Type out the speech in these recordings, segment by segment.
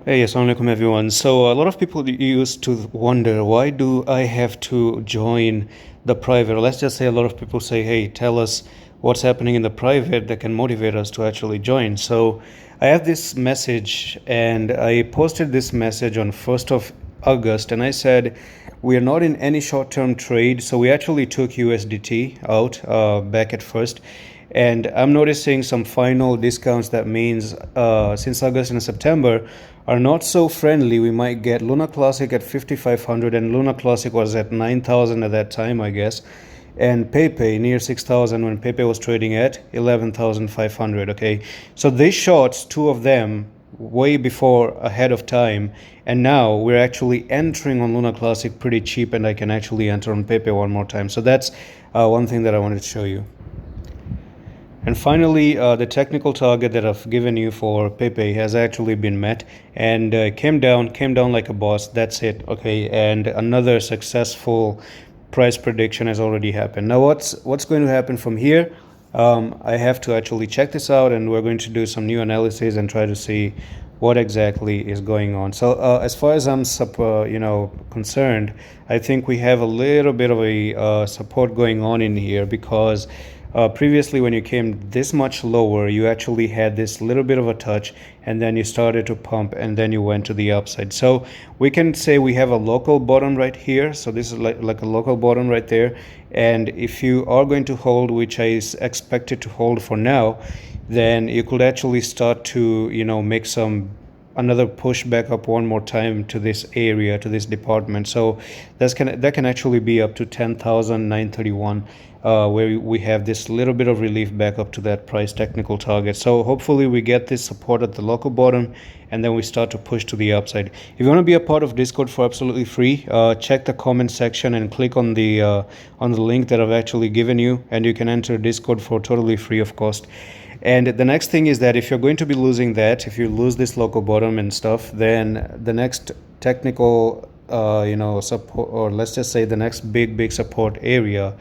Hey, assalamu alaikum everyone. So a lot of people used to wonder, why do I have to join the private? Let's just say a lot of people say, hey, tell us what's happening in the private that can motivate us to actually join. So I have this message and I posted this message on 1st of August and I said, we are not in any short-term trade. So we actually took USDT out back at first. And I'm noticing some final discounts. That means since August and September are not so friendly, we might get Luna Classic at 5,500, and Luna Classic was at 9,000 at that time, I guess. And PEPE near 6,000 when PEPE was trading at 11,500. Okay, so they shorts, two of them, way before ahead of time, and now we're actually entering on Luna Classic pretty cheap, and I can actually enter on PEPE one more time. So that's one thing that I wanted to show you. And finally, the technical target that I've given you for PEPE has actually been met and came down like a boss. That's it. Okay, and another successful price prediction has already happened. Now, what's going to happen from here? I have to actually check this out, and we're going to do some new analysis and try to see what exactly is going on. So, as far as I'm concerned, I think we have a little bit of a support going on in here because previously when you came this much lower, you actually had this little bit of a touch and then you started to pump and then you went to the upside. So we can say we have a local bottom right here. So this is like a local bottom right there. And if you are going to hold, which I expected to hold for now, then you could actually start to, make some another push back up one more time to this area, to this department. So that can actually be up to 10,931, where we have this little bit of relief back up to that price technical target. So hopefully we get this support at the local bottom and then we start to push to the upside. If you want to be a part of Discord for absolutely free, check the comment section and click on the link that I've actually given you, and you can enter Discord for totally free of cost. And the next thing is that if you're going to be losing that, if you lose this local bottom and stuff, then the next technical, support, or let's just say the next big support area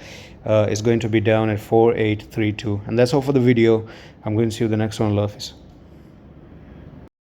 is going to be down at 4832. And that's all for the video. I'm going to see you the next one. Love.